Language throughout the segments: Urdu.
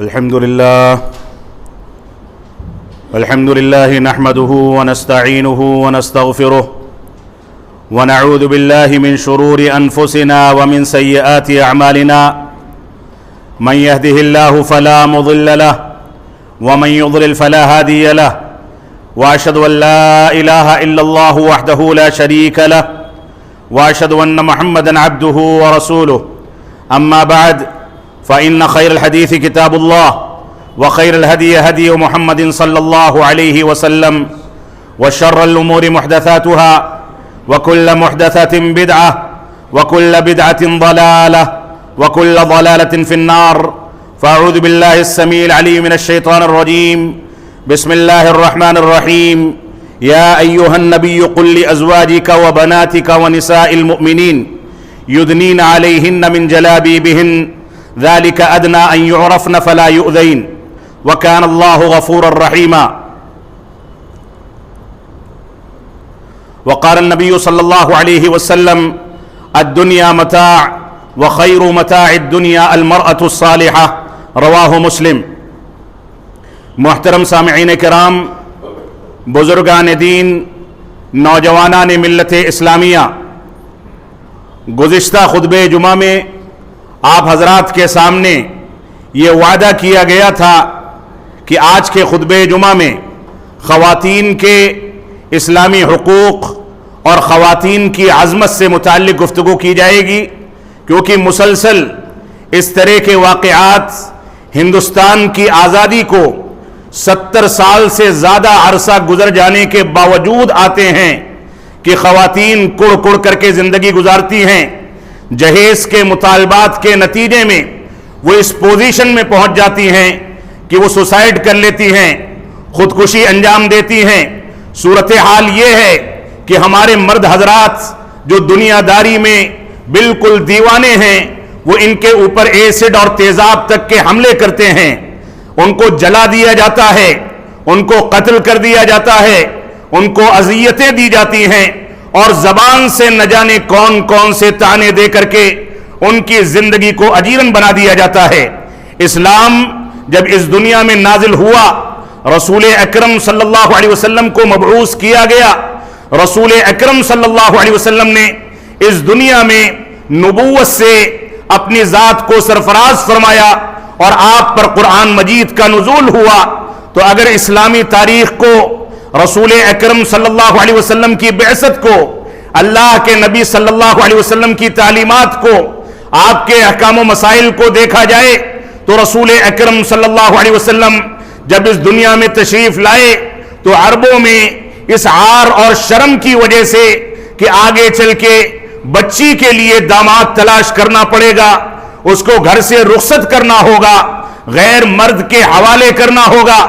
الحمد لله نحمده ونستعينه ونستغفره ونعوذ بالله من شرور أنفسنا ومن سيئات أعمالنا من يهده الله فلا مضل له ومن يضلل فلا هادي له وأشهد أن لا إله إلا الله وحده لا شريك له وأشهد أن محمدا عبده ورسوله أما بعد فإن خير الحديث كتاب الله وخير الهدي هدي محمد صلى الله عليه وسلم وشر الأمور محدثاتها وكل محدثة بدعة وكل بدعة ضلالة وكل ضلالة في النار فأعوذ بالله السميع العليم من الشيطان الرجيم بسم الله الرحمن الرحيم يا أيها النبي قل لأزواجك وبناتك ونساء المؤمنين يدنين عليهن من جلابيبهن ذلك أدنى أن يعرفن فلا يؤذين وكان الله غفورا رحيما وقال النبي صلى الله عليه وسلم الدنيا متاع وخير متاع الدنيا المرأة الصالحة رواہ مسلم۔ محترم سامعین کرام، بزرگان دین، نوجوانان ملت اسلامیہ، گزشتہ خطبہ جمعہ میں آپ حضرات کے سامنے یہ وعدہ کیا گیا تھا کہ آج کے خطبہ جمعہ میں خواتین کے اسلامی حقوق اور خواتین کی عظمت سے متعلق گفتگو کی جائے گی، کیونکہ مسلسل اس طرح کے واقعات ہندوستان کی آزادی کو 70 سال سے زیادہ عرصہ گزر جانے کے باوجود آتے ہیں کہ خواتین کڑ کڑ کر کے زندگی گزارتی ہیں، جہیز کے مطالبات کے نتیجے میں وہ اس پوزیشن میں پہنچ جاتی ہیں کہ وہ سوسائڈ کر لیتی ہیں، خودکشی انجام دیتی ہیں۔ صورتحال یہ ہے کہ ہمارے مرد حضرات جو دنیا داری میں بالکل دیوانے ہیں، وہ ان کے اوپر ایسڈ اور تیزاب تک کے حملے کرتے ہیں، ان کو جلا دیا جاتا ہے، ان کو قتل کر دیا جاتا ہے، ان کو اذیتیں دی جاتی ہیں، اور زبان سے نہ جانے کون کون سے طعنے دے کر کے ان کی زندگی کو اجیرن بنا دیا جاتا ہے۔ اسلام جب اس دنیا میں نازل ہوا، رسول اکرم صلی اللہ علیہ وسلم کو مبعوث کیا گیا، رسول اکرم صلی اللہ علیہ وسلم نے اس دنیا میں نبوت سے اپنی ذات کو سرفراز فرمایا اور آپ پر قرآن مجید کا نزول ہوا۔ تو اگر اسلامی تاریخ کو، رسول اکرم صلی اللہ علیہ وسلم کی بعثت کو، اللہ کے نبی صلی اللہ علیہ وسلم کی تعلیمات کو، آپ کے احکام و مسائل کو دیکھا جائے تو رسول اکرم صلی اللہ علیہ وسلم جب اس دنیا میں تشریف لائے تو عربوں میں اس عار اور شرم کی وجہ سے کہ آگے چل کے بچی کے لیے داماد تلاش کرنا پڑے گا، اس کو گھر سے رخصت کرنا ہوگا، غیر مرد کے حوالے کرنا ہوگا،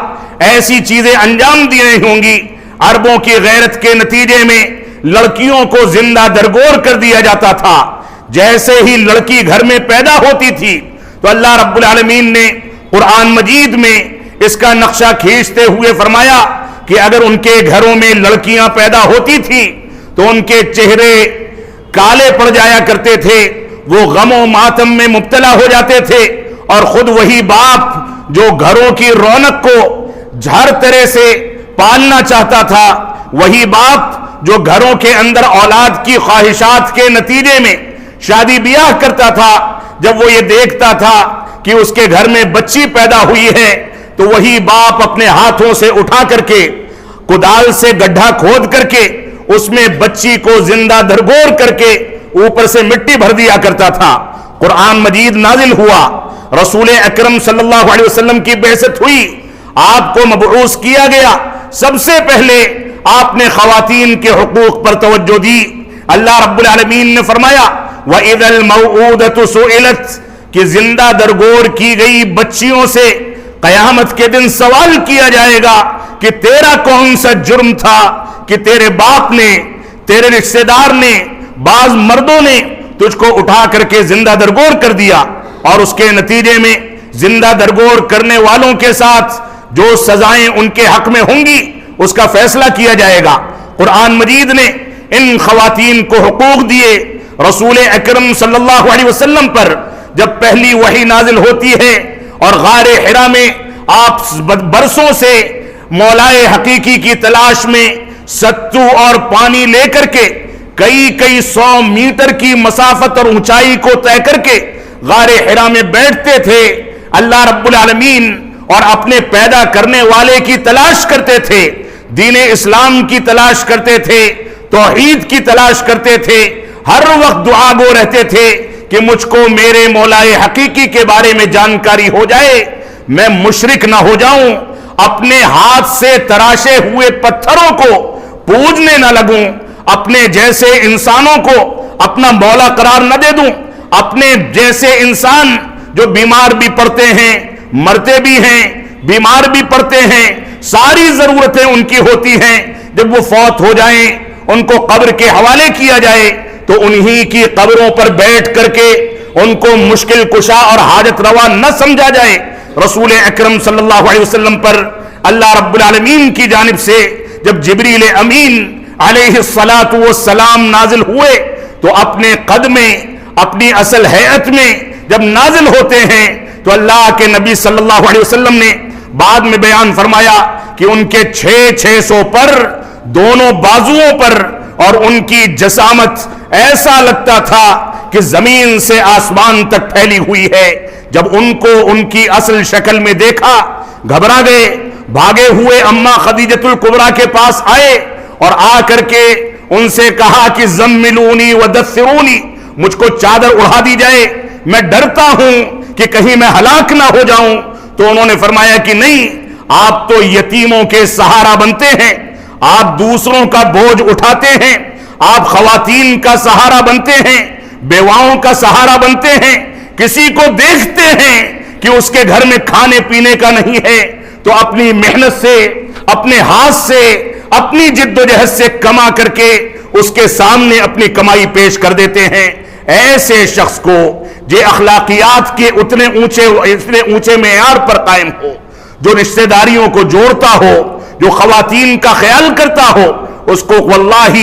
ایسی چیزیں انجام دی نہیں ہوں گی۔ عربوں کی غیرت کے نتیجے میں لڑکیوں کو زندہ درگور کر دیا جاتا تھا۔ جیسے ہی لڑکی گھر میں پیدا ہوتی تھی تو اللہ رب العالمین نے قرآن مجید میں اس کا نقشہ کھینچتے ہوئے فرمایا کہ اگر ان کے گھروں میں لڑکیاں پیدا ہوتی تھی تو ان کے چہرے کالے پڑ جایا کرتے تھے، وہ غم و ماتم میں مبتلا ہو جاتے تھے، اور خود وہی باپ جو گھروں کی رونق کو ہر طرح سے پالنا چاہتا تھا، وہی باپ جو گھروں کے اندر اولاد کی خواہشات کے نتیجے میں شادی بیاہ کرتا تھا، جب وہ یہ دیکھتا تھا کہ اس کے گھر میں بچی پیدا ہوئی ہے تو وہی باپ اپنے ہاتھوں سے اٹھا کر کے کدال سے گڈھا کھود کر کے اس میں بچی کو زندہ درگور کر کے اوپر سے مٹی بھر دیا کرتا تھا۔ قرآن مجید نازل ہوا، رسول اکرم صلی اللہ علیہ وسلم کی بعثت ہوئی، آپ کو مبعوث کیا گیا، سب سے پہلے آپ نے خواتین کے حقوق پر توجہ دی۔ اللہ رب العالمین نے فرمایا وَإِذَا الْمَوْعُودَةُ سُئِلَتْ کہ زندہ درگور کی گئی بچیوں سے قیامت کے دن سوال کیا جائے گا کہ تیرا کون سا جرم تھا کہ تیرے باپ نے، تیرے رشتہ دار نے، بعض مردوں نے تجھ کو اٹھا کر کے زندہ درگور کر دیا، اور اس کے نتیجے میں زندہ درگور کرنے والوں کے ساتھ جو سزائیں ان کے حق میں ہوں گی اس کا فیصلہ کیا جائے گا۔ قرآن مجید نے ان خواتین کو حقوق دیے۔ رسول اکرم صلی اللہ علیہ وسلم پر جب پہلی وحی نازل ہوتی ہے اور غار حرا میں آپ برسوں سے مولائے حقیقی کی تلاش میں ستو اور پانی لے کر کے کئی 100 میٹر کی مسافت اور اونچائی کو طے کر کے غار حرا میں بیٹھتے تھے، اللہ رب العالمین اور اپنے پیدا کرنے والے کی تلاش کرتے تھے، دین اسلام کی تلاش کرتے تھے، توحید کی تلاش کرتے تھے، ہر وقت دعا گو رہتے تھے کہ مجھ کو میرے مولائے حقیقی کے بارے میں جانکاری ہو جائے، میں مشرک نہ ہو جاؤں، اپنے ہاتھ سے تراشے ہوئے پتھروں کو پوجنے نہ لگوں، اپنے جیسے انسانوں کو اپنا مولا قرار نہ دے دوں، اپنے جیسے انسان جو بیمار بھی پڑتے ہیں، مرتے بھی ہیں، بیمار بھی پڑتے ہیں، ساری ضرورتیں ان کی ہوتی ہیں، جب وہ فوت ہو جائیں ان کو قبر کے حوالے کیا جائے تو انہی کی قبروں پر بیٹھ کر کے ان کو مشکل کشا اور حاجت روا نہ سمجھا جائے۔ رسول اکرم صلی اللہ علیہ وسلم پر اللہ رب العالمین کی جانب سے جب جبریل امین علیہ الصلاۃ والسلام نازل ہوئے تو اپنے قد میں، اپنی اصل ہیئت میں جب نازل ہوتے ہیں تو اللہ کے نبی صلی اللہ علیہ وسلم نے بعد میں بیان فرمایا کہ ان کے 600 پر، دونوں بازوؤں پر، اور ان کی جسامت ایسا لگتا تھا کہ زمین سے آسمان تک پھیلی ہوئی ہے۔ جب ان کو ان کی اصل شکل میں دیکھا گھبرا گئے، بھاگے ہوئے اماں خدیجۃ الکبریٰ کے پاس آئے اور آ کر کے ان سے کہا کہ زملونی ودثرونی، مجھ کو چادر اڑا دی جائے، میں ڈرتا ہوں کہ کہیں میں ہلاک نہ ہو جاؤں۔ تو انہوں نے فرمایا کہ نہیں، آپ تو یتیموں کے سہارا بنتے ہیں، آپ دوسروں کا بوجھ اٹھاتے ہیں، آپ خواتین کا سہارا بنتے ہیں، بیواؤں کا سہارا بنتے ہیں، کسی کو دیکھتے ہیں کہ اس کے گھر میں کھانے پینے کا نہیں ہے تو اپنی محنت سے، اپنے ہاتھ سے، اپنی جد و جہد سے کما کر کے اس کے سامنے اپنی کمائی پیش کر دیتے ہیں۔ ایسے شخص کو جو اخلاقیات کے اتنے اونچے معیار پر قائم ہو، جو رشتہ داریوں کو جوڑتا ہو، جو خواتین کا خیال کرتا ہو، اس کو واللہ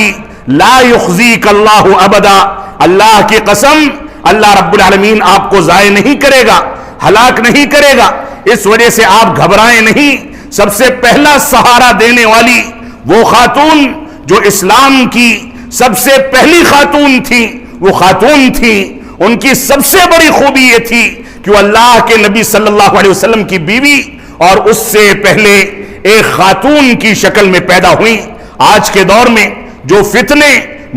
لا یخزیک اللہ ابدا، اللہ کی قسم اللہ رب العالمین آپ کو ضائع نہیں کرے گا، ہلاک نہیں کرے گا۔ اس وجہ سے آپ گھبرائیں نہیں۔ سب سے پہلا سہارا دینے والی وہ خاتون جو اسلام کی سب سے پہلی خاتون تھی، وہ خاتون تھی، ان کی سب سے بڑی خوبی یہ تھی کہ وہ اللہ کے نبی صلی اللہ علیہ وسلم کی بیوی اور اس سے پہلے ایک خاتون کی شکل میں پیدا ہوئی۔ آج کے دور میں جو فتنے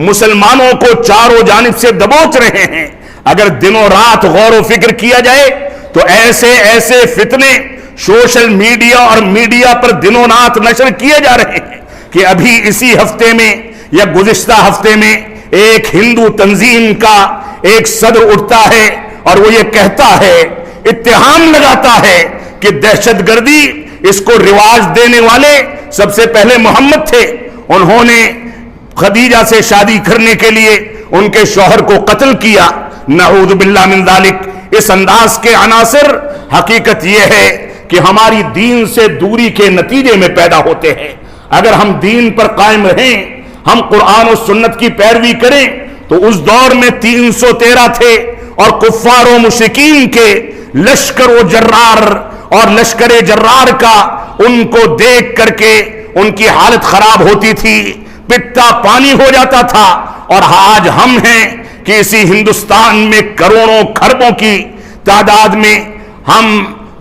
مسلمانوں کو چاروں جانب سے دبوچ رہے ہیں، اگر دنوں رات غور و فکر کیا جائے تو ایسے فتنے سوشل میڈیا اور میڈیا پر دنوں رات نشر کیے جا رہے ہیں کہ ابھی اسی ہفتے میں یا گزشتہ ہفتے میں ایک ہندو تنظیم کا ایک صدر اٹھتا ہے اور وہ یہ کہتا ہے، اتہام لگاتا ہے کہ دہشت گردی اس کو رواج دینے والے سب سے پہلے محمد تھے، انہوں نے خدیجہ سے شادی کرنے کے لیے ان کے شوہر کو قتل کیا، نعوذ باللہ من ذالک۔ اس انداز کے عناصر حقیقت یہ ہے کہ ہماری دین سے دوری کے نتیجے میں پیدا ہوتے ہیں۔ اگر ہم دین پر قائم رہیں، ہم قرآن و سنت کی پیروی کریں تو اس دور میں 313 تھے اور کفار و مشرکین کے لشکر و جرار اور لشکر جرار کا ان کو دیکھ کر کے ان کی حالت خراب ہوتی تھی، پتا پانی ہو جاتا تھا۔ اور آج ہم ہیں کہ اسی ہندوستان میں کروڑوں کھربوں کی تعداد میں ہم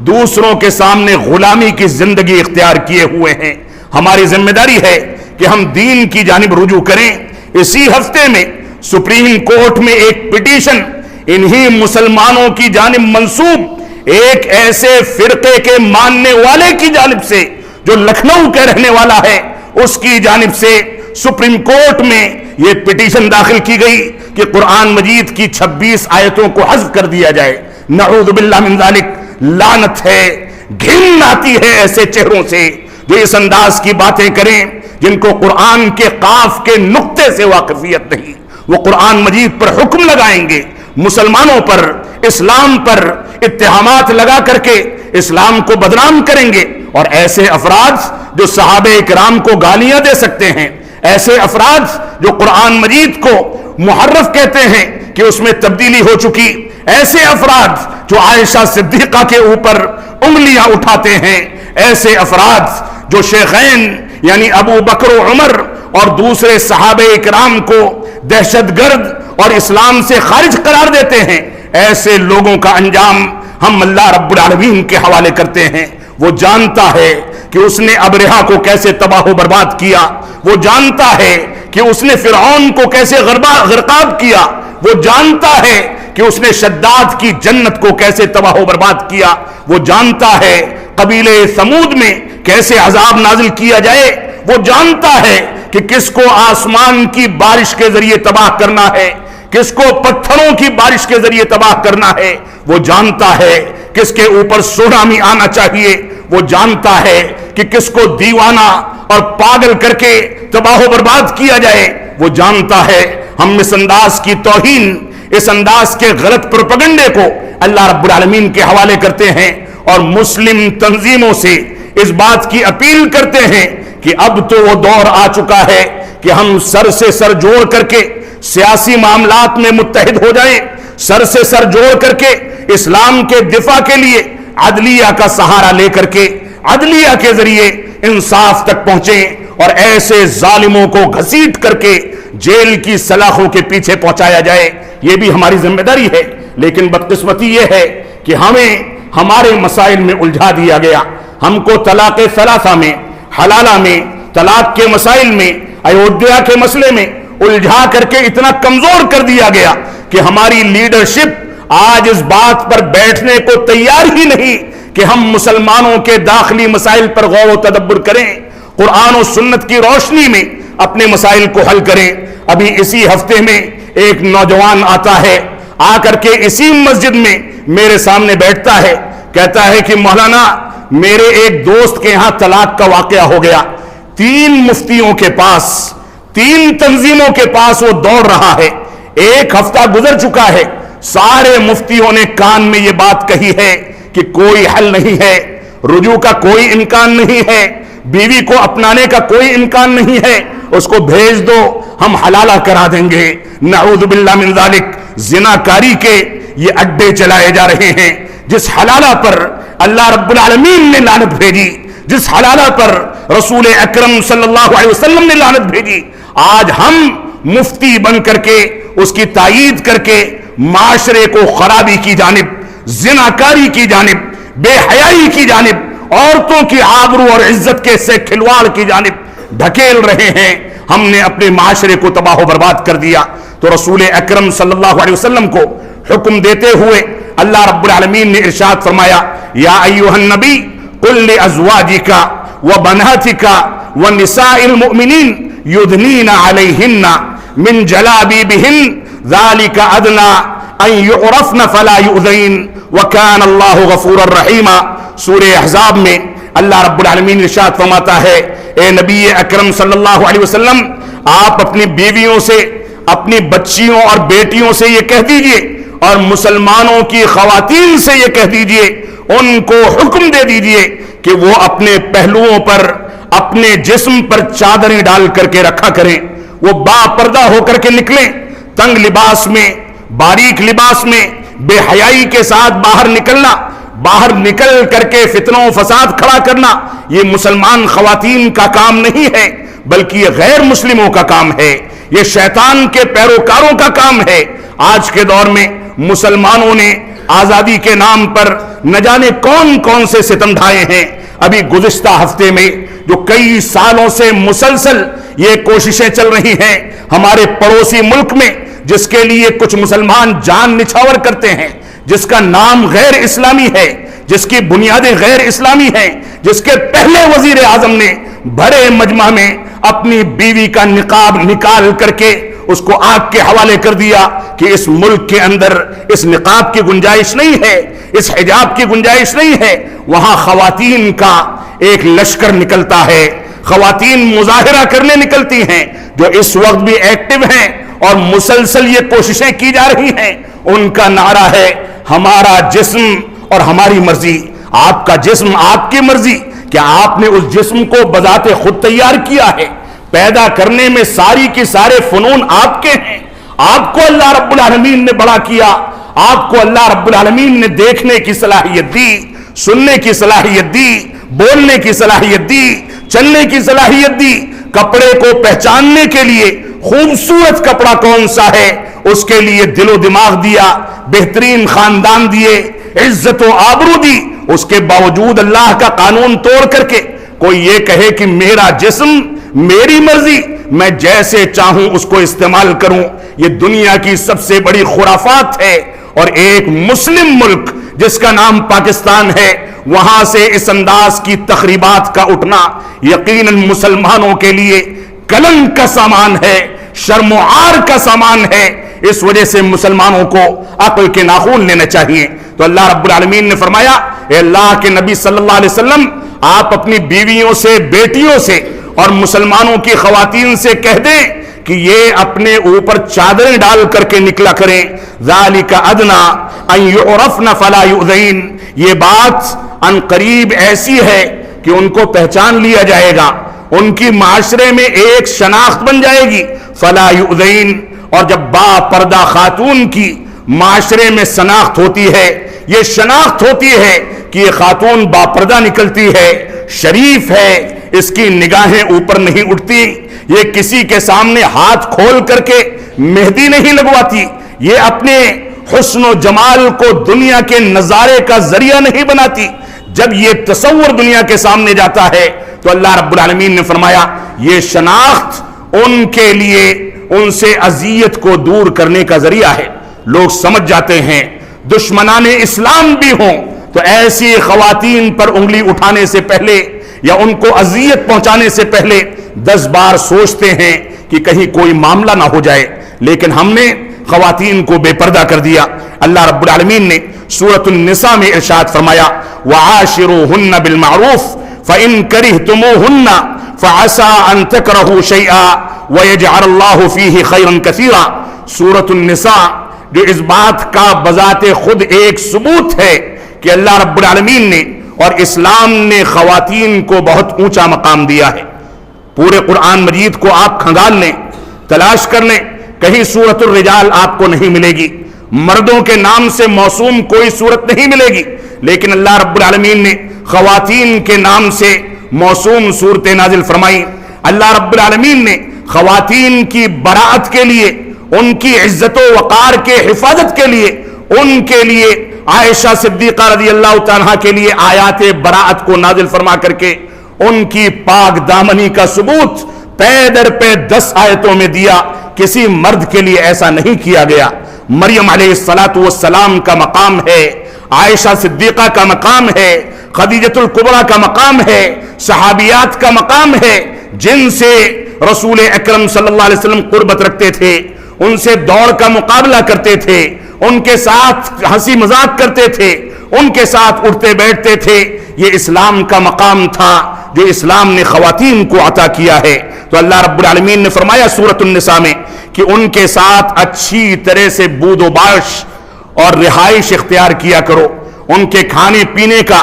دوسروں کے سامنے غلامی کی زندگی اختیار کیے ہوئے ہیں۔ ہماری ذمہ داری ہے کہ ہم دین کی جانب رجوع کریں۔ اسی ہفتے میں سپریم کورٹ میں ایک پٹیشن انہی مسلمانوں کی جانب منسوب ایک ایسے فرقے کے ماننے والے کی جانب سے جو لکھنؤ کے رہنے والا ہے، اس کی جانب سے سپریم کورٹ میں یہ پٹیشن داخل کی گئی کہ قرآن مجید کی 26 آیتوں کو حذف کر دیا جائے۔ نعوذ باللہ من ذالک۔ لعنت ہے، گھن آتی ہے ایسے چہروں سے جو اس انداز کی باتیں کریں جن کو قرآن کے قاف کے نقطے سے واقفیت نہیں۔ وہ قرآن مجید پر حکم لگائیں گے، مسلمانوں پر، اسلام پر اتہامات لگا کر کے اسلام کو بدنام کریں گے۔ اور ایسے افراد جو صحابہ کرام کو گالیاں دے سکتے ہیں، ایسے افراد جو قرآن مجید کو محرف کہتے ہیں کہ اس میں تبدیلی ہو چکی، ایسے افراد جو عائشہ صدیقہ کے اوپر انگلیاں اٹھاتے ہیں، ایسے افراد جو شیخین یعنی ابو بکر و عمر اور دوسرے صحابہ اکرام کو دہشت گرد اور اسلام سے خارج قرار دیتے ہیں، ایسے لوگوں کا انجام ہم اللہ رب العالمین کے حوالے کرتے ہیں۔ وہ جانتا ہے کہ اس نے ابرہہ کو کیسے تباہ و برباد کیا، وہ جانتا ہے کہ اس نے فرعون کو کیسے غرقاب کیا، وہ جانتا ہے کہ اس نے شداد کی جنت کو کیسے تباہ و برباد کیا، وہ جانتا ہے قبیلے سمود میں کیسے عذاب نازل کیا جائے، وہ جانتا ہے کہ کس کو آسمان کی بارش کے ذریعے تباہ کرنا ہے، کس کو پتھروں کی بارش کے ذریعے تباہ کرنا ہے، وہ جانتا ہے کس کے اوپر سونامی آنا چاہیے، وہ جانتا ہے کہ کس کو دیوانہ اور پاگل کر کے تباہ و برباد کیا جائے، وہ جانتا ہے۔ ہم اس انداز کی توہین، اس انداز کے غلط پروپیگنڈے کو اللہ رب العالمین کے حوالے کرتے ہیں اور مسلم تنظیموں سے اس بات کی اپیل کرتے ہیں کہ اب تو وہ دور آ چکا ہے کہ ہم سر سے سر جوڑ کر کے سیاسی معاملات میں متحد ہو جائیں، سر سے سر جوڑ کر کے اسلام کے دفاع کے لیے عدلیہ کا سہارا لے کر کے عدلیہ کے ذریعے انصاف تک پہنچیں اور ایسے ظالموں کو گھسیٹ کر کے جیل کی سلاخوں کے پیچھے پہنچایا جائے۔ یہ بھی ہماری ذمہ داری ہے، لیکن بدقسمتی یہ ہے کہ ہمیں ہمارے مسائل میں الجھا دیا گیا۔ ہم کو طلاق ثلاثہ میں، حلالہ میں، طلاق کے مسائل میں، ایودھیا کے مسئلے میں الجھا کر کے اتنا کمزور کر دیا گیا کہ ہماری لیڈرشپ آج اس بات پر بیٹھنے کو تیار ہی نہیں کہ ہم مسلمانوں کے داخلی مسائل پر غور و تدبر کریں، قرآن و سنت کی روشنی میں اپنے مسائل کو حل کریں۔ ابھی اسی ہفتے میں ایک نوجوان آتا ہے، آ کر کے اسی مسجد میں میرے سامنے بیٹھتا ہے، کہتا ہے کہ مولانا میرے ایک دوست کے ہاں طلاق کا واقعہ ہو گیا، 3 مفتیوں کے پاس، 3 تنظیموں کے پاس وہ دوڑ رہا ہے، 1 ہفتہ گزر چکا ہے، سارے مفتیوں نے کان میں یہ بات کہی ہے کہ کوئی حل نہیں ہے، رجوع کا کوئی امکان نہیں ہے، بیوی کو اپنانے کا کوئی امکان نہیں ہے، اس کو بھیج دو، ہم حلالہ کرا دیں گے۔ نعوذ باللہ من ذالک، زناکاری کے یہ اڈے چلائے جا رہے ہیں، جس حلالہ پر اللہ رب العالمین نے لعنت بھیجی، جس حلالہ پر رسول اکرم صلی اللہ علیہ وسلم نے لعنت بھیجی، آج ہم مفتی بن کر کے اس کی تائید کر کے معاشرے کو خرابی کی جانب، زناکاری کی جانب، بے حیائی کی جانب، عورتوں کی آبرو اور عزت کے سے کھلواڑ کی جانب ڈھکیل رہے ہیں۔ ہم نے اپنے معاشرے کو تباہ و برباد کر دیا۔ تو رسول اکرم صلی اللہ علیہ وسلم کو حکم دیتے ہوئے اللہ رب العالمین نے ارشاد فرمایا، یا ایھا النبی قل لازواجک وبناتک ونساء المؤمنین یدنین علیہن من جلابیبہن ذلک ادنی ان یعرفن فلا یؤذین وکان اللہ غفورا رحیما۔ سورہ احزاب میں اللہ رب العالمین ارشاد فرماتا ہے، اے نبی اکرم صلی اللہ علیہ وسلم، آپ اپنی بیویوں سے، اپنی بچیوں اور بیٹیوں سے یہ کہہ دیجئے اور مسلمانوں کی خواتین سے یہ کہہ دیجئے، ان کو حکم دے دیجئے کہ وہ اپنے پہلوؤں پر، اپنے جسم پر چادریں ڈال کر کے رکھا کریں، وہ با پردہ ہو کر کے نکلیں۔ تنگ لباس میں، باریک لباس میں بے حیائی کے ساتھ باہر نکلنا، باہر نکل کر کے فتنوں و فساد کھڑا کرنا، یہ مسلمان خواتین کا کام نہیں ہے، بلکہ یہ غیر مسلموں کا کام ہے، یہ شیطان کے پیروکاروں کا کام ہے۔ آج کے دور میں مسلمانوں نے آزادی کے نام پر نہ جانے کون کون سے ستم ڈھائے ہیں۔ ابھی گزشتہ ہفتے میں جو کئی سالوں سے مسلسل یہ کوششیں چل رہی ہیں ہمارے پڑوسی ملک میں، جس کے لیے کچھ مسلمان جان نچھاور کرتے ہیں، جس کا نام غیر اسلامی ہے، جس کی بنیادیں غیر اسلامی ہیں، جس کے پہلے وزیر اعظم نے بڑے مجمع میں اپنی بیوی کا نقاب نکال کر کے اس کو آگ کے حوالے کر دیا کہ اس ملک کے اندر اس نقاب کی گنجائش نہیں ہے، اس حجاب کی گنجائش نہیں ہے۔ وہاں خواتین کا ایک لشکر نکلتا ہے، خواتین مظاہرہ کرنے نکلتی ہیں، جو اس وقت بھی ایکٹیو ہیں اور مسلسل یہ کوششیں کی جا رہی ہیں۔ ان کا نعرہ ہے، ہمارا جسم اور ہماری مرضی۔ آپ کا جسم آپ کی مرضی، کیا آپ نے اس جسم کو بذات خود تیار کیا ہے؟ پیدا کرنے میں ساری کی سارے فنون آپ کے ہیں، آپ کو اللہ رب العالمین نے بڑا کیا، آپ کو اللہ رب العالمین نے دیکھنے کی صلاحیت دی، سننے کی صلاحیت دی، بولنے کی صلاحیت دی، چلنے کی صلاحیت دی، کپڑے کو پہچاننے کے لیے خوبصورت کپڑا کون سا ہے اس کے لیے دل و دماغ دیا، بہترین خاندان دیے، عزت و آبرو دی، اس کے باوجود اللہ کا قانون توڑ کر کے کوئی یہ کہے کہ میرا جسم میری مرضی، میں جیسے چاہوں اس کو استعمال کروں، یہ دنیا کی سب سے بڑی خرافات ہے۔ اور ایک مسلم ملک جس کا نام پاکستان ہے، وہاں سے اس انداز کی تخریبات کا اٹھنا یقیناً مسلمانوں کے لیے کلنک کا سامان ہے، شرم و عار کا سامان ہے۔ اس وجہ سے مسلمانوں کو عقل کے ناخن لینے چاہیے۔ تو اللہ رب العالمین نے فرمایا، اے اللہ کے نبی صلی اللہ علیہ وسلم، آپ اپنی بیویوں سے، بیٹیوں سے اور مسلمانوں کی خواتین سے کہہ دیں کہ یہ اپنے اوپر چادریں ڈال کر کے نکلا کریں، ذالک ادنی ان یعرفن فلا یؤذین، یہ بات ان قریب ایسی ہے کہ ان کو پہچان لیا جائے گا، ان کی معاشرے میں ایک شناخت بن جائے گی، فلا یؤذین۔ اور جب با پردہ خاتون کی معاشرے میں شناخت ہوتی ہے، یہ شناخت ہوتی ہے کہ یہ خاتون با پردہ نکلتی ہے، شریف ہے، اس کی نگاہیں اوپر نہیں اٹھتی، یہ کسی کے سامنے ہاتھ کھول کر کے مہندی نہیں لگواتی، یہ اپنے حسن و جمال کو دنیا کے نظارے کا ذریعہ نہیں بناتی۔ جب یہ تصور دنیا کے سامنے جاتا ہے تو اللہ رب العالمین نے فرمایا یہ شناخت ان کے لیے ان سے اذیت کو دور کرنے کا ذریعہ ہے۔ لوگ سمجھ جاتے ہیں، دشمنان اسلام بھی ہوں تو ایسی خواتین پر انگلی اٹھانے سے پہلے یا ان کو اذیت پہنچانے سے پہلے 10 بار سوچتے ہیں کہ کہیں کوئی معاملہ نہ ہو جائے، لیکن ہم نے خواتین کو بے پردہ کر دیا۔ اللہ رب العالمین نے سورۃ النساء میں ارشاد فرمایا، وعاشروہن بالمعروف فإن کرہتموہن فعسى ان تکرہوا شیئا ویجعل اللہ فیہ خیرا کثیرا۔ سورۃ النساء جو اس بات کا بذات خود ایک ثبوت ہے کہ اللہ رب العالمین نے اور اسلام نے خواتین کو بہت اونچا مقام دیا ہے۔ پورے قرآن مجید کو آپ کھنگال لیں، تلاش کر لیں، کہیں سورۃ الرجال آپ کو نہیں ملے گی، مردوں کے نام سے موسوم کوئی سورت نہیں ملے گی، لیکن اللہ رب العالمین نے خواتین کے نام سے موسوم صورتیں نازل فرمائیں۔ اللہ رب العالمین نے خواتین کی برات کے لیے، ان کی عزت و وقار کے حفاظت کے لیے، ان کے لیے عائشہ صدیقہ رضی اللہ تعالیٰ کے لیے آیات براعت کو نازل فرما کر کے ان کی پاک دامنی کا ثبوت پے در پے 10 آیتوں میں دیا۔ کسی مرد کے لیے ایسا نہیں کیا گیا۔ مریم علیہ السلام کا مقام ہے، عائشہ صدیقہ کا مقام ہے، خدیجۃ الکبریٰ کا مقام ہے، صحابیات کا مقام ہے، جن سے رسول اکرم صلی اللہ علیہ وسلم قربت رکھتے تھے، ان سے دوڑ کا مقابلہ کرتے تھے، ان کے ساتھ ہنسی مذاق کرتے تھے، ان کے ساتھ اٹھتے بیٹھتے تھے۔ یہ اسلام کا مقام تھا جو اسلام نے خواتین کو عطا کیا ہے۔ تو اللہ رب العالمین نے فرمایا سورۃ النساء میں کہ ان کے ساتھ اچھی طرح سے بود و باش اور رہائش اختیار کیا کرو، ان کے کھانے پینے کا،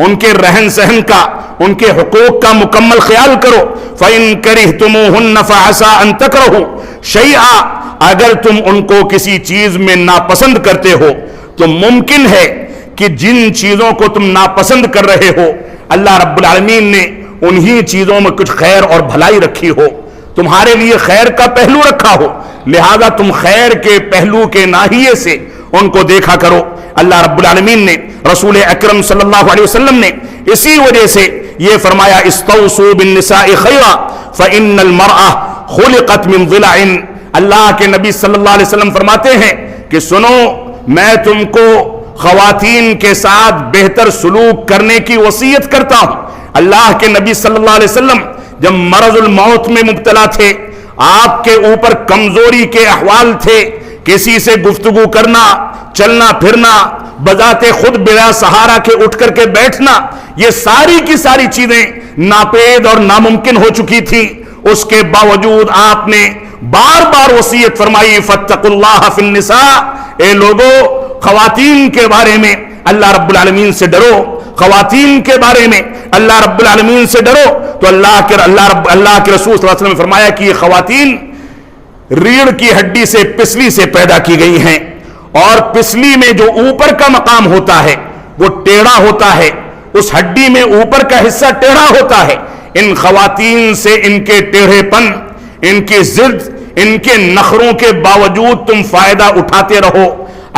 ان کے رہن سہن کا، ان کے حقوق کا مکمل خیال کرو۔ فَإِن كَرِهْتُمُوهُنَّ فَعَسَىٰ أَن تَكْرَهُوا شَيْئًا، اگر تم ان کو کسی چیز میں ناپسند کرتے ہو تو ممکن ہے کہ جن چیزوں کو تم ناپسند کر رہے ہو اللہ رب العالمین نے انہی چیزوں میں کچھ خیر اور بھلائی رکھی ہو، تمہارے لیے خیر کا پہلو رکھا ہو، لہذا تم خیر کے پہلو کے ناحیے سے ان کو دیکھا کرو۔ اللہ رب العالمین نے، رسول اکرم صلی اللہ علیہ وسلم نے اسی وجہ سے یہ فرمایا، استوصوا بالنساء خیرا فإن المرأة خلقت من ضلع۔ اللہ کے نبی صلی اللہ علیہ وسلم فرماتے ہیں کہ سنو، میں تم کو خواتین کے ساتھ بہتر سلوک کرنے کی وصیت کرتا ہوں۔ اللہ کے نبی صلی اللہ علیہ وسلم جب مرض الموت میں مبتلا تھے، آپ کے اوپر کمزوری کے احوال تھے، کسی سے گفتگو کرنا، چلنا پھرنا، بذات خود بلا سہارا کے اٹھ کر کے بیٹھنا، یہ ساری کی ساری چیزیں ناپید اور ناممکن ہو چکی تھی۔ اس کے باوجود آپ نے بار بار وصیت فرمائی، فاتقوا اللہ فی النساء، اے لوگو خواتین کے بارے میں اللہ رب العالمین سے ڈرو، خواتین کے بارے میں اللہ رب العالمین سے ڈرو۔ تو اللہ کے رسول صلی اللہ علیہ وسلم نے فرمایا کہ یہ خواتین ریڑھ کی ہڈی سے، پسلی سے پیدا کی گئی ہیں، اور پسلی میں جو اوپر کا مقام ہوتا ہے وہ ٹیڑھا ہوتا ہے، اس ہڈی میں اوپر کا حصہ ٹیڑھا ہوتا ہے. ان خواتین سے ان کے ٹیڑھے پن، ان کی ضد، ان کے نخروں کے باوجود تم فائدہ اٹھاتے رہو.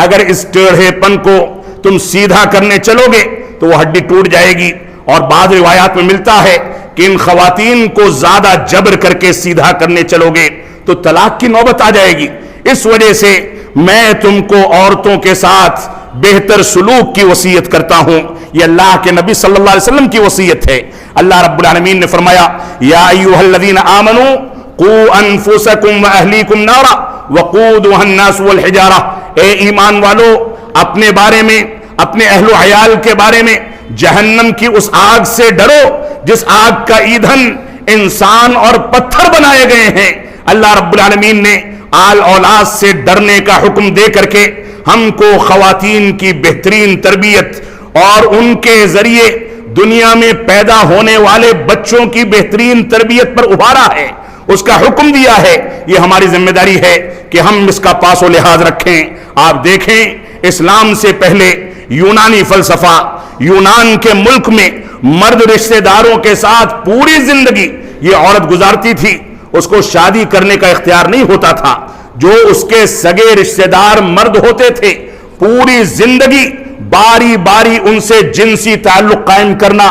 اگر اس ٹیڑھے پن کو تم سیدھا کرنے چلو گے تو وہ ہڈی ٹوٹ جائے گی. اور بعض روایات میں ملتا ہے کہ ان خواتین کو زیادہ جبر کر کے سیدھا کرنے چلو گے تو طلاق کی نوبت آ جائے گی. اس وجہ سے میں تم کو عورتوں کے ساتھ بہتر سلوک کی وصیت کرتا ہوں. یہ اللہ کے نبی صلی اللہ علیہ وسلم کی وصیت ہے. اللہ رب العالمین نے فرمایا یا ایھا الذین آمنوا قوا انفسکم واہلیکم نارا وقودها الناس والحجارہ. اے ایمان والو، اپنے بارے میں، اپنے اہل و عیال کے بارے میں جہنم کی اس آگ سے ڈرو جس آگ کا ایندھن انسان اور پتھر بنائے گئے ہیں. اللہ رب العالمین نے آل اولاد سے ڈرنے کا حکم دے کر کے ہم کو خواتین کی بہترین تربیت اور ان کے ذریعے دنیا میں پیدا ہونے والے بچوں کی بہترین تربیت پر ابھارا ہے، اس کا حکم دیا ہے. یہ ہماری ذمہ داری ہے کہ ہم اس کا پاس و لحاظ رکھیں. آپ دیکھیں، اسلام سے پہلے یونانی فلسفہ، یونان کے ملک میں مرد رشتہ داروں کے ساتھ پوری زندگی یہ عورت گزارتی تھی. اس کو شادی کرنے کا اختیار نہیں ہوتا تھا. جو اس کے سگے رشتہ دار مرد ہوتے تھے پوری زندگی باری باری ان سے جنسی تعلق قائم کرنا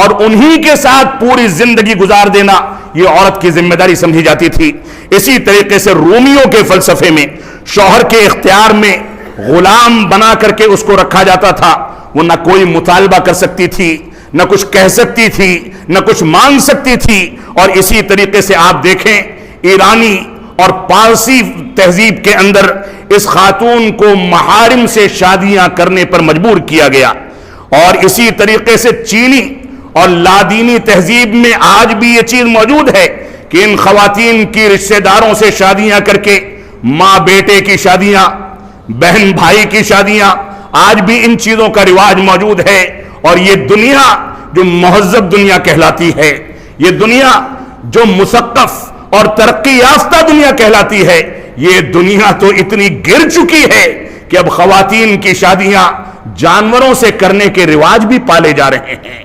اور انہی کے ساتھ پوری زندگی گزار دینا یہ عورت کی ذمہ داری سمجھی جاتی تھی. اسی طریقے سے رومیوں کے فلسفے میں شوہر کے اختیار میں غلام بنا کر کے اس کو رکھا جاتا تھا. وہ نہ کوئی مطالبہ کر سکتی تھی، نہ کچھ کہہ سکتی تھی، نہ کچھ مانگ سکتی تھی. اور اسی طریقے سے آپ دیکھیں ایرانی اور پارسی تہذیب کے اندر اس خاتون کو محارم سے شادیاں کرنے پر مجبور کیا گیا. اور اسی طریقے سے چینی اور لادینی تہذیب میں آج بھی یہ چیز موجود ہے کہ ان خواتین کی رشتہ داروں سے شادیاں کر کے ماں بیٹے کی شادیاں، بہن بھائی کی شادیاں، آج بھی ان چیزوں کا رواج موجود ہے. اور یہ دنیا جو مہذب دنیا کہلاتی ہے، یہ دنیا جو مثقف اور ترقی یافتہ دنیا کہلاتی ہے، یہ دنیا تو اتنی گر چکی ہے کہ اب خواتین کی شادیاں جانوروں سے کرنے کے رواج بھی پالے جا رہے ہیں.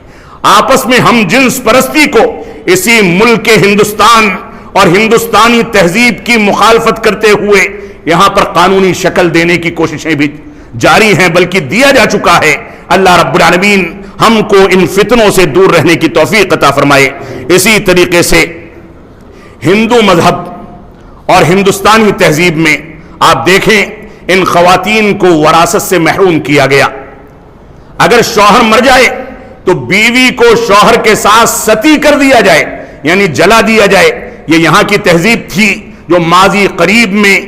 آپس میں ہم جنس پرستی کو اسی ملک ہندوستان اور ہندوستانی تہذیب کی مخالفت کرتے ہوئے یہاں پر قانونی شکل دینے کی کوششیں بھی جاری ہیں، بلکہ دیا جا چکا ہے. اللہ رب العالمین ہم کو ان فتنوں سے دور رہنے کی توفیق عطا فرمائے. اسی طریقے سے ہندو مذہب اور ہندوستانی تہذیب میں آپ دیکھیں ان خواتین کو وراثت سے محروم کیا گیا. اگر شوہر مر جائے تو بیوی کو شوہر کے ساتھ ستی کر دیا جائے، یعنی جلا دیا جائے. یہ یہاں کی تہذیب تھی جو ماضی قریب میں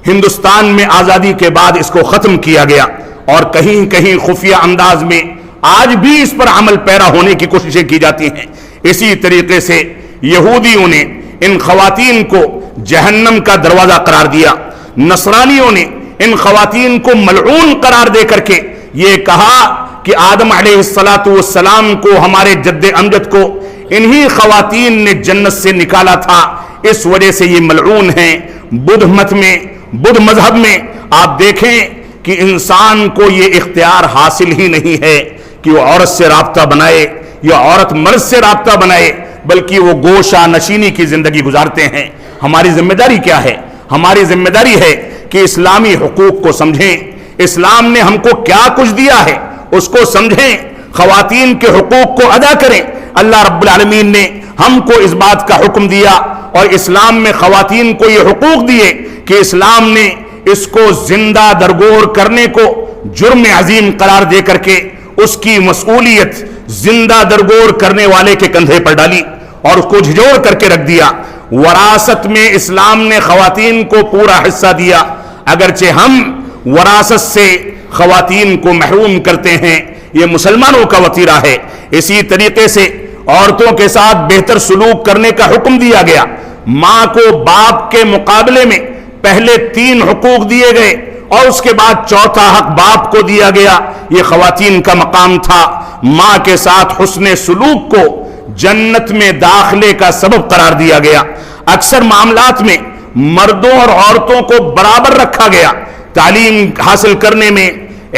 ہندوستان میں آزادی کے بعد اس کو ختم کیا گیا، اور کہیں کہیں خفیہ انداز میں آج بھی اس پر عمل پیرا ہونے کی کوششیں کی جاتی ہیں. اسی طریقے سے یہودیوں نے ان خواتین کو جہنم کا دروازہ قرار دیا. نصرانیوں نے ان خواتین کو ملعون قرار دے کر کے یہ کہا کہ آدم علیہ السلام کو، ہمارے جد امجد کو انہی خواتین نے جنت سے نکالا تھا، اس وجہ سے یہ ملعون ہیں. بدھ مت میں، بدھ مذہب میں آپ دیکھیں کہ انسان کو یہ اختیار حاصل ہی نہیں ہے کہ وہ عورت سے رابطہ بنائے یا عورت مرد سے رابطہ بنائے، بلکہ وہ گوشہ نشینی کی زندگی گزارتے ہیں. ہماری ذمہ داری کیا ہے؟ ہماری ذمہ داری ہے کہ اسلامی حقوق کو سمجھیں. اسلام نے ہم کو کیا کچھ دیا ہے اس کو سمجھیں، خواتین کے حقوق کو ادا کریں. اللہ رب العالمین نے ہم کو اس بات کا حکم دیا اور اسلام میں خواتین کو یہ حقوق دیے کہ اسلام نے اس کو زندہ درگور کرنے کو جرم عظیم قرار دے کر کے اس کی مسئولیت زندہ درگور کرنے والے کے کندھے پر ڈالی اور اس کو جھجوڑ کر کے رکھ دیا. وراثت میں اسلام نے خواتین کو پورا حصہ دیا، اگرچہ ہم وراثت سے خواتین کو محروم کرتے ہیں، یہ مسلمانوں کا وتیرہ ہے. اسی طریقے سے عورتوں کے ساتھ بہتر سلوک کرنے کا حکم دیا گیا. ماں کو باپ کے مقابلے میں پہلے 3 حقوق دیے گئے اور اس کے بعد چوتھا حق باپ کو دیا گیا. یہ خواتین کا مقام تھا. ماں کے ساتھ حسن سلوک کو جنت میں داخلے کا سبب قرار دیا گیا. اکثر معاملات میں مردوں اور عورتوں کو برابر رکھا گیا تعلیم حاصل کرنے میں،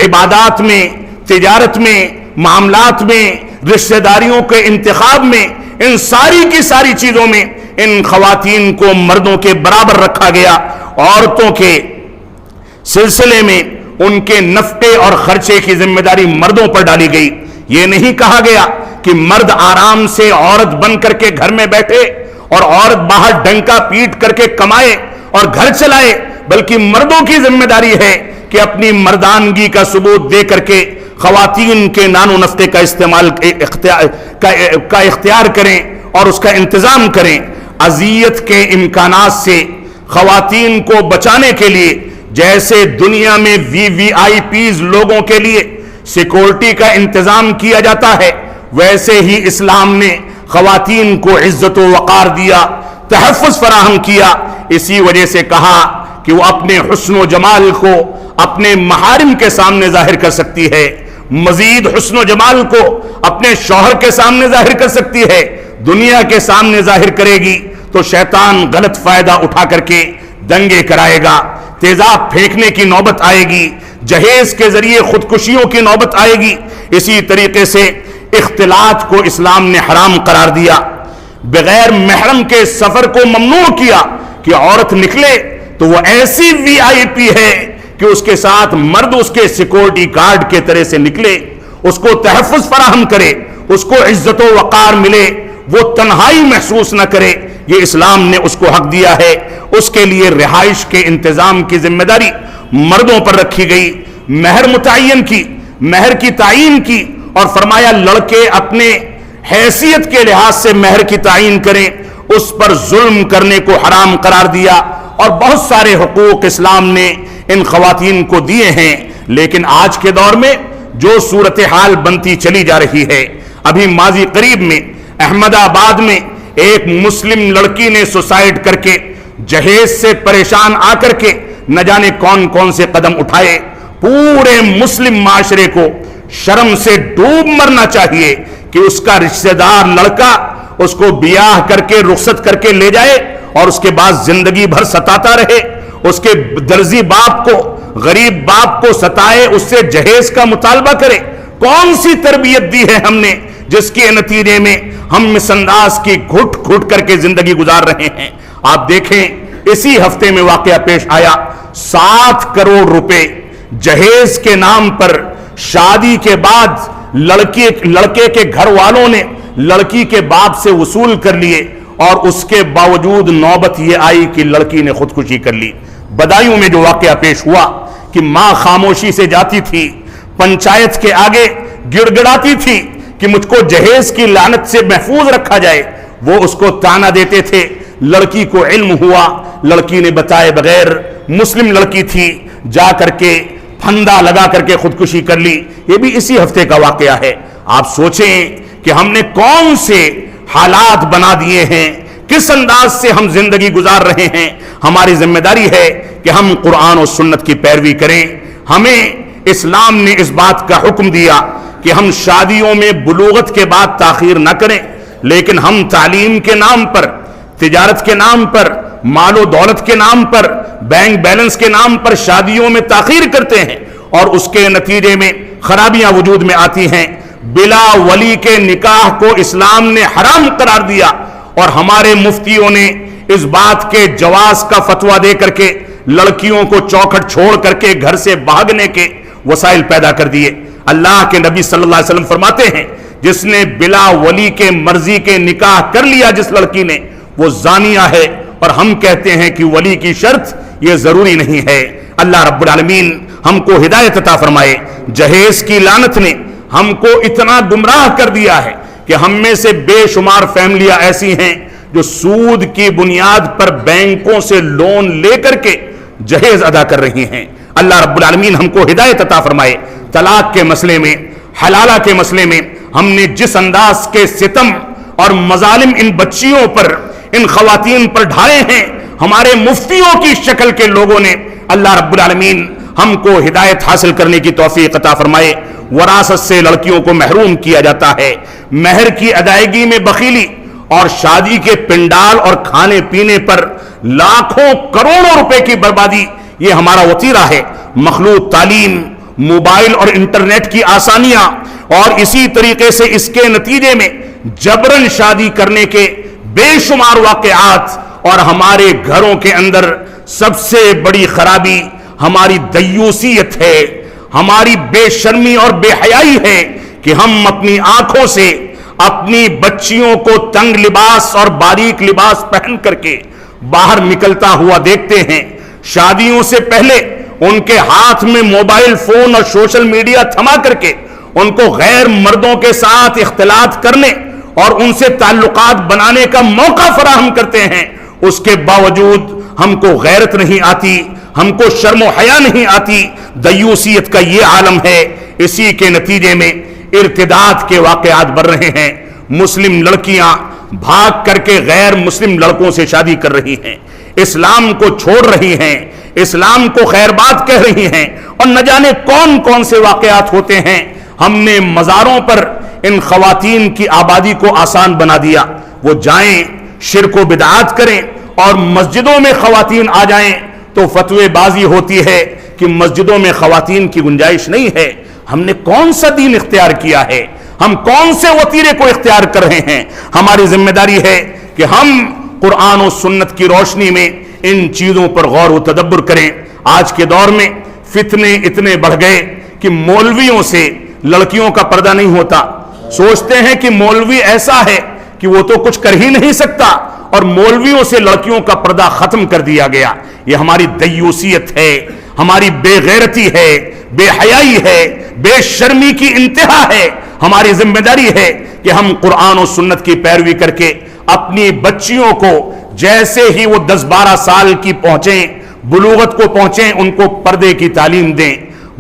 عبادات میں، تجارت میں، معاملات میں، رشتہ داریوں کے انتخاب میں، ان ساری کی ساری چیزوں میں ان خواتین کو مردوں کے برابر رکھا گیا۔ عورتوں کے سلسلے میں ان کے نفقے اور خرچے کی ذمہ داری مردوں پر ڈالی گئی۔ یہ نہیں کہا گیا کہ مرد آرام سے عورت بن کر کے گھر میں بیٹھے اور عورت باہر ڈنکا پیٹ کر کے کمائے اور گھر چلائے، بلکہ مردوں کی ذمہ داری ہے کہ اپنی مردانگی کا ثبوت دے کر کے خواتین کے نان و نفقے کا استعمال کا اختیار کریں اور اس کا انتظام کریں۔ اذیت کے امکانات سے خواتین کو بچانے کے لیے جیسے دنیا میں وی آئی پیز لوگوں کے لیے سیکورٹی کا انتظام کیا جاتا ہے، ویسے ہی اسلام نے خواتین کو عزت و وقار دیا، تحفظ فراہم کیا۔ اسی وجہ سے کہا کہ وہ اپنے حسن و جمال کو اپنے محارم کے سامنے ظاہر کر سکتی ہے، مزید حسن و جمال کو اپنے شوہر کے سامنے ظاہر کر سکتی ہے۔ دنیا کے سامنے ظاہر کرے گی تو شیطان غلط فائدہ اٹھا کر کے دنگے کرائے گا، تیزاب پھینکنے کی نوبت آئے گی، جہیز کے ذریعے خودکشیوں کی نوبت آئے گی۔ اسی طریقے سے اختلاط کو اسلام نے حرام قرار دیا، بغیر محرم کے سفر کو ممنوع کیا کہ عورت نکلے تو وہ ایسی وی آئی پی ہے کہ اس کے ساتھ مرد اس کے سیکورٹی گارڈ کے طرح سے نکلے، اس کو تحفظ فراہم کرے، اس کو عزت و وقار ملے، وہ تنہائی محسوس نہ کرے۔ یہ اسلام نے اس کو حق دیا ہے۔ اس کے لیے رہائش کے انتظام کی ذمہ داری مردوں پر رکھی گئی، مہر متعین کی، مہر کی تعین کی، اور فرمایا لڑکے اپنے حیثیت کے لحاظ سے مہر کی تعین کریں، اس پر ظلم کرنے کو حرام قرار دیا، اور بہت سارے حقوق اسلام نے ان خواتین کو دیے ہیں۔ لیکن آج کے دور میں جو صورتحال بنتی چلی جا رہی ہے، ابھی ماضی قریب میں احمد آباد میں ایک مسلم لڑکی نے سوسائڈ کر کے جہیز سے پریشان آ کر کے نہ جانے کون کون سے قدم اٹھائے۔ پورے مسلم معاشرے کو شرم سے ڈوب مرنا چاہیے کہ اس کا رشتہ دار لڑکا اس کو بیاہ کر کے رخصت کر کے لے جائے اور اس کے بعد زندگی بھر ستاتا رہے، اس کے درزی باپ کو، غریب باپ کو ستائے، اس سے جہیز کا مطالبہ کرے۔ کون سی تربیت دی ہے ہم نے جس کے نتیجے میں ہم مس انداز کی گھٹ گھٹ کر کے زندگی گزار رہے ہیں؟ آپ دیکھیں اسی ہفتے میں واقعہ پیش آیا، 7 کروڑ روپے جہیز کے نام پر شادی کے بعد لڑکے کے گھر والوں نے لڑکی کے باپ سے وصول کر لیے، اور اس کے باوجود نوبت یہ آئی کہ لڑکی نے خودکشی کر لی۔ بدایوں میں جو واقعہ پیش ہوا کہ ماں خاموشی سے جاتی تھی، پنچایت کے آگے گڑ گڑاتی تھی کہ مجھ کو جہیز کی لعنت سے محفوظ رکھا جائے، وہ اس کو تانا دیتے تھے۔ لڑکی کو علم ہوا، لڑکی نے بتائے بغیر، مسلم لڑکی تھی، جا کر کے پھندا لگا کر کے خودکشی کر لی۔ یہ بھی اسی ہفتے کا واقعہ ہے۔ آپ سوچیں کہ ہم نے کون سے حالات بنا دیے ہیں، کس انداز سے ہم زندگی گزار رہے ہیں۔ ہماری ذمہ داری ہے کہ ہم قرآن و سنت کی پیروی کریں۔ ہمیں اسلام نے اس بات کا حکم دیا کہ ہم شادیوں میں بلوغت کے بعد تاخیر نہ کریں، لیکن ہم تعلیم کے نام پر، تجارت کے نام پر، مال و دولت کے نام پر، بینک بیلنس کے نام پر شادیوں میں تاخیر کرتے ہیں، اور اس کے نتیجے میں خرابیاں وجود میں آتی ہیں۔ بلا ولی کے نکاح کو اسلام نے حرام قرار دیا، اور ہمارے مفتیوں نے اس بات کے جواز کا فتویٰ دے کر کے لڑکیوں کو چوکھٹ چھوڑ کر کے گھر سے بھاگنے کے وسائل پیدا کر دیے۔ اللہ کے نبی صلی اللہ علیہ وسلم فرماتے ہیں جس نے بلا ولی کے مرضی کے نکاح کر لیا جس لڑکی نے، وہ زانیہ ہے، اور ہم کہتے ہیں کہ ولی کی شرط یہ ضروری نہیں ہے۔ اللہ رب العالمین ہم کو ہدایت عطا فرمائے۔ جہیز کی لعنت نے ہم کو اتنا گمراہ کر دیا ہے کہ ہم میں سے بے شمار فیملیاں ایسی ہیں جو سود کی بنیاد پر بینکوں سے لون لے کر کے جہیز ادا کر رہی ہیں۔ اللہ رب العالمین ہم کو ہدایت عطا فرمائے۔ طلاق کے مسئلے میں، حلالہ کے مسئلے میں ہم نے جس انداز کے ستم اور مظالم ان بچیوں پر، ان خواتین پر ڈھائے ہیں، ہمارے مفتیوں کی شکل کے لوگوں نے، اللہ رب العالمین ہم کو ہدایت حاصل کرنے کی توفیق عطا فرمائے۔ وراثت سے لڑکیوں کو محروم کیا جاتا ہے، مہر کی ادائیگی میں بخیلی، اور شادی کے پنڈال اور کھانے پینے پر لاکھوں کروڑوں روپے کی بربادی، یہ ہمارا وتیرہ ہے۔ مخلوط تعلیم، موبائل اور انٹرنیٹ کی آسانیاں، اور اسی طریقے سے اس کے نتیجے میں جبرن شادی کرنے کے بے شمار واقعات، اور ہمارے گھروں کے اندر سب سے بڑی خرابی ہماری دیوسیت ہے، ہماری بے شرمی اور بے حیائی ہے کہ ہم اپنی آنکھوں سے اپنی بچیوں کو تنگ لباس اور باریک لباس پہن کر کے باہر نکلتا ہوا دیکھتے ہیں۔ شادیوں سے پہلے ان کے ہاتھ میں موبائل فون اور سوشل میڈیا تھما کر کے ان کو غیر مردوں کے ساتھ اختلاط کرنے اور ان سے تعلقات بنانے کا موقع فراہم کرتے ہیں۔ اس کے باوجود ہم کو غیرت نہیں آتی، ہم کو شرم و حیا نہیں آتی۔ دیوسیت کا یہ عالم ہے۔ اسی کے نتیجے میں ارتداد کے واقعات بڑھ رہے ہیں۔ مسلم لڑکیاں بھاگ کر کے غیر مسلم لڑکوں سے شادی کر رہی ہیں، اسلام کو چھوڑ رہی ہیں، اسلام کو خیر بات کہہ رہی ہیں، اور نہ جانے کون کون سے واقعات ہوتے ہیں۔ ہم نے مزاروں پر ان خواتین کی آبادی کو آسان بنا دیا، وہ جائیں شرک و بدعات کریں، اور مسجدوں میں خواتین آ جائیں تو فتوی بازی ہوتی ہے کہ مسجدوں میں خواتین کی گنجائش نہیں ہے۔ ہم نے کون سا دین اختیار کیا ہے؟ ہم کون سے وتیرے کو اختیار کر رہے ہیں؟ ہماری ذمہ داری ہے کہ ہم قرآن و سنت کی روشنی میں ان چیزوں پر غور و تدبر کریں۔ آج کے دور میں فتنے اتنے بڑھ گئے کہ مولویوں سے لڑکیوں کا پردہ نہیں ہوتا۔ سوچتے ہیں کہ مولوی ایسا ہے کہ وہ تو کچھ کر ہی نہیں سکتا، اور مولویوں سے لڑکیوں کا پردہ ختم کر دیا گیا۔ یہ ہماری دیوسیت ہے، ہماری بے غیرتی ہے، بے حیائی ہے، بے شرمی کی انتہا ہے۔ ہماری ذمہ داری ہے کہ ہم قرآن و سنت کی پیروی کر کے اپنی بچیوں کو جیسے ہی وہ 10-12 سال کی پہنچیں، بلوغت کو پہنچیں، ان کو پردے کی تعلیم دیں۔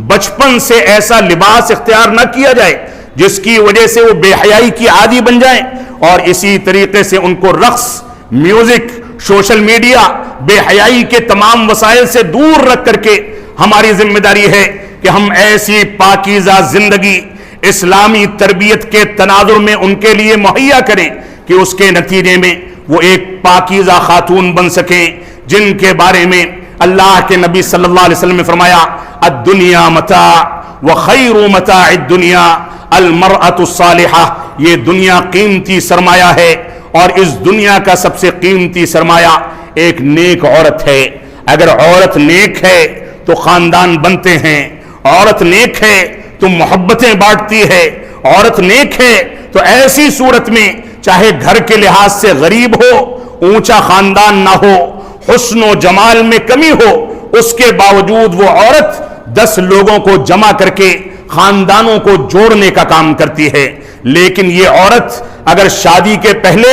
بچپن سے ایسا لباس اختیار نہ کیا جائے جس کی وجہ سے وہ بے حیائی کی عادی بن جائیں، اور اسی طریقے سے ان کو رقص، میوزک، سوشل میڈیا، بے حیائی کے تمام وسائل سے دور رکھ کر کے ہماری ذمہ داری ہے کہ ہم ایسی پاکیزہ زندگی اسلامی تربیت کے تناظر میں ان کے لیے مہیا کریں کہ اس کے نتیجے میں وہ ایک پاکیزہ خاتون بن سکیں، جن کے بارے میں اللہ کے نبی صلی اللہ علیہ وسلم نے فرمایا الدنیا متاع وخیر متاع الدنیا المرأة الصالحہ۔ یہ دنیا قیمتی سرمایہ ہے، اور اس دنیا کا سب سے قیمتی سرمایہ ایک نیک عورت ہے۔ اگر عورت نیک ہے تو خاندان بنتے ہیں، عورت نیک ہے تو محبتیں بانٹتی ہے، عورت نیک ہے تو ایسی صورت میں چاہے گھر کے لحاظ سے غریب ہو، اونچا خاندان نہ ہو، حسن و جمال میں کمی ہو، اس کے باوجود وہ عورت 10 لوگوں کو جمع کر کے خاندانوں کو جوڑنے کا کام کرتی ہے۔ لیکن یہ عورت اگر شادی کے پہلے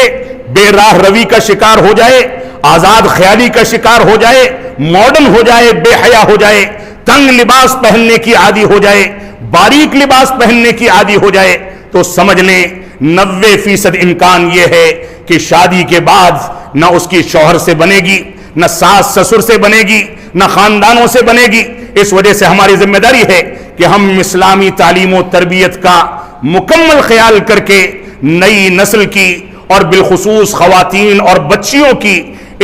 بے راہ روی کا شکار ہو جائے، آزاد خیالی کا شکار ہو جائے، ماڈرن ہو جائے، بے حیا ہو جائے، تنگ لباس پہننے کی عادی ہو جائے، باریک لباس پہننے کی عادی ہو جائے، تو سمجھ لیں 90% امکان یہ ہے کہ شادی کے بعد نہ اس کی شوہر سے بنے گی، نہ ساس سسر سے بنے گی، نہ خاندانوں سے بنے گی۔ اس وجہ سے ہماری ذمہ داری ہے کہ ہم اسلامی تعلیم و تربیت کا مکمل خیال کر کے نئی نسل کی اور بالخصوص خواتین اور بچیوں کی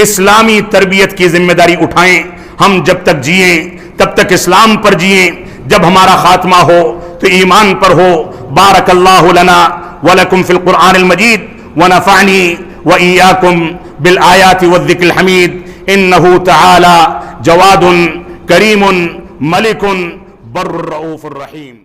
اسلامی تربیت کی ذمہ داری اٹھائیں۔ ہم جب تک جئیں تب تک اسلام پر جئیں، جب ہمارا خاتمہ ہو تو ایمان پر ہو۔ بارک اللہ لنا ولکم فی القرآن المجید ونفعنی وإیاکم بالآیات والذکر الحمید انہ تعالی جواد کریم ملک بر الرؤوف الرحیم۔